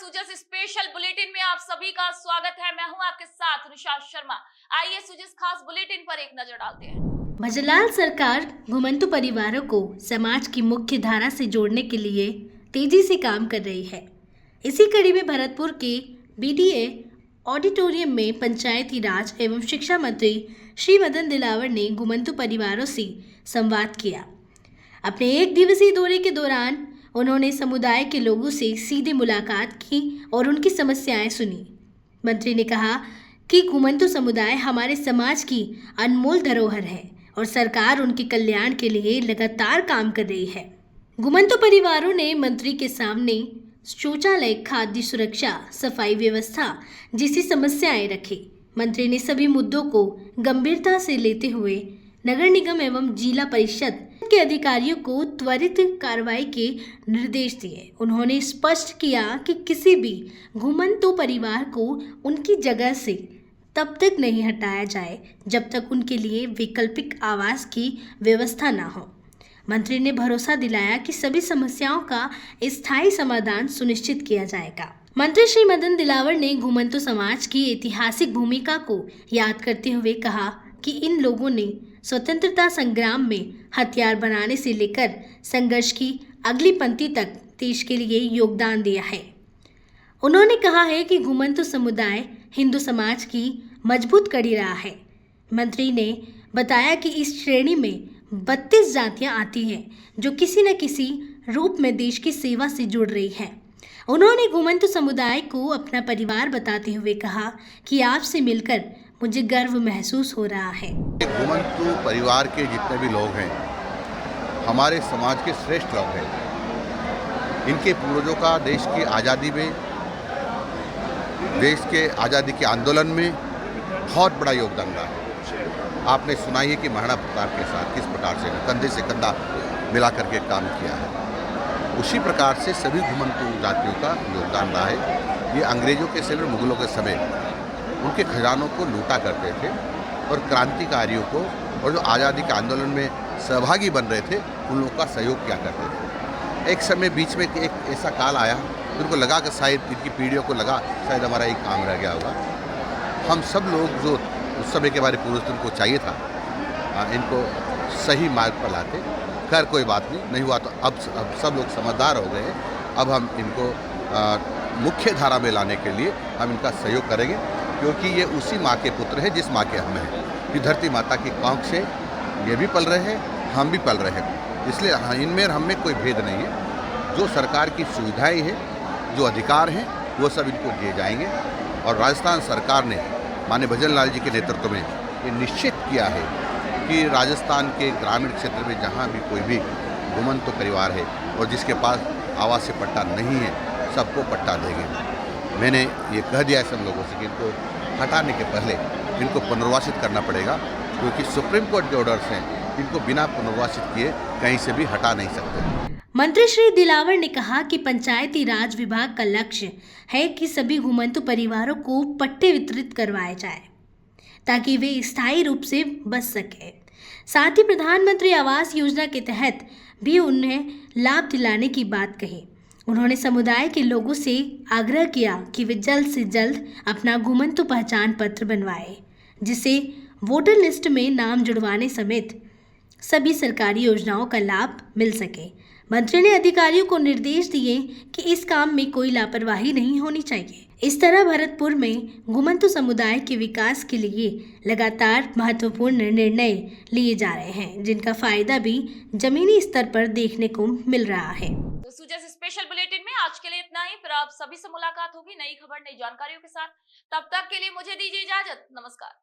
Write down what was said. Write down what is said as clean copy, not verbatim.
Sujas special bulletin में आप सभी का स्वागत है। मैं हूं आपके साथ अनुषा शर्मा। आइए सुजस खास बुलेटिन पर एक नजर डालते हैं। भजनलाल सरकार घुमंतु परिवारों को समाज की मुख्य धारा से जोड़ने के लिए तेजी से काम कर रही है। इसी कड़ी में भरतपुर के बीडीए ऑडिटोरियम में पंचायती राज एवं शिक्षा मंत्री श्री मदन दिलावर ने घुमंतु परिवारों से संवाद किया। अपने एक दिवसीय दौरे के दौरान उन्होंने समुदाय के लोगों से सीधे मुलाकात की और उनकी समस्याएं सुनी। मंत्री ने कहा कि घुमंतु समुदाय हमारे समाज की अनमोल धरोहर है और सरकार उनके कल्याण के लिए लगातार काम कर रही है। घुमंतु परिवारों ने मंत्री के सामने शौचालय, खाद्य सुरक्षा, सफाई व्यवस्था जैसी समस्याएं रखी। मंत्री ने सभी मुद्दों को गंभीरता से लेते हुए नगर निगम एवं जिला परिषद के अधिकारियों को त्वरित कार्रवाई के निर्देश दिए। उन्होंने स्पष्ट किया कि किसी भी घुमंतु परिवार को उनकी जगह से तब तक नहीं हटाया जाए जब तक उनके लिए वैकल्पिक आवास की व्यवस्था न हो। मंत्री ने भरोसा दिलाया कि सभी समस्याओं का स्थायी समाधान सुनिश्चित किया जाएगा। मंत्री श्री मदन दिलावर ने घुमंतु समाज की ऐतिहासिक भूमिका को याद करते हुए कहा कि इन लोगों ने स्वतंत्रता संग्राम में हथियार बनाने से लेकर संघर्ष की अगली पंक्ति तक देश के लिए योगदान दिया है। उन्होंने कहा है कि घुमंतु समुदाय हिंदू समाज की मजबूत कड़ी रहा है। मंत्री ने बताया कि इस श्रेणी में 32 जातियां आती हैं जो किसी न किसी रूप में देश की सेवा से जुड़ रही हैं। उन्होंने घुमंतु समुदाय को अपना परिवार बताते हुए कहा कि आपसे मिलकर मुझे गर्व महसूस हो रहा है। घुमंतु परिवार के जितने भी लोग हैं हमारे समाज के श्रेष्ठ लोग हैं। इनके पूर्वजों का देश की आज़ादी में, देश के आज़ादी के आंदोलन में बहुत बड़ा योगदान रहा है। आपने सुना ही है कि महाराणा प्रताप के साथ किस प्रकार से कंधे से कंधा मिला करके काम किया है। उसी प्रकार से सभी घुमंतु जातियों का योगदान रहा है। ये अंग्रेजों के समय, मुगलों के समय उनके खजानों को लूटा करते थे और क्रांतिकारियों को और जो आज़ादी के आंदोलन में सहभागी बन रहे थे उन लोगों का सहयोग किया करते थे। एक समय बीच में एक ऐसा काल आया, उनको लगा कि शायद इनकी पीढ़ियों को लगा शायद हमारा एक काम रह गया होगा। हम सब लोग जो उस समय के हमारे पूर्वजों को चाहिए था इनको सही मार्ग पर लाते। खैर कोई बात नहीं हुआ तो अब सब लोग समझदार हो गए। अब हम इनको मुख्य धारा में लाने के लिए हम इनका सहयोग करेंगे, क्योंकि ये उसी माँ के पुत्र हैं जिस माँ के हम हैं। ये धरती माता की कोख से ये भी पल रहे हैं, हम भी पल रहे हैं। इसलिए इनमें हम में कोई भेद नहीं है। जो सरकार की सुविधाएं हैं, जो अधिकार हैं, वो सब इनको दिए जाएंगे। और राजस्थान सरकार ने माननीय भजनलाल जी के नेतृत्व में ये निश्चित किया है कि राजस्थान के ग्रामीण क्षेत्र में जहाँ भी कोई भी घुमंतु परिवार है और जिसके पास आवासीय पट्टा नहीं है, सबको पट्टा देंगे। मैंने ये कह दिया है सब लोगों से कि इनको हटाने के पहले इनको पुनर्वासित करना पड़ेगा, क्योंकि सुप्रीम कोर्ट के ऑर्डर्स हैं, इनको बिना पुनर्वासित किए कहीं से भी हटा नहीं सकते। मंत्री श्री दिलावर ने कहा कि पंचायती राज विभाग का लक्ष्य है कि सभी घुमंतु परिवारों को पट्टे वितरित करवाए जाए ताकि वे स्थायी रूप से बच सके। साथ ही प्रधानमंत्री आवास योजना के तहत भी उन्हें लाभ दिलाने की बात कही। उन्होंने समुदाय के लोगों से आग्रह किया कि वे जल्द से जल्द अपना घुमंतु पहचान पत्र बनवाएं, जिससे वोटर लिस्ट में नाम जुड़वाने समेत सभी सरकारी योजनाओं का लाभ मिल सके। मंत्री ने अधिकारियों को निर्देश दिए कि इस काम में कोई लापरवाही नहीं होनी चाहिए। इस तरह भरतपुर में घुमंतु समुदाय के विकास के लिए लगातार महत्वपूर्ण निर्णय लिए जा रहे हैं, जिनका फायदा भी जमीनी स्तर पर देखने को मिल रहा है। तो सुजस स्पेशल बुलेटिन में आज के लिए इतना ही। फिर आप सभी से मुलाकात होगी नई खबर, नई जानकारियों के साथ। तब तक के लिए मुझे दीजिए इजाजत। नमस्कार।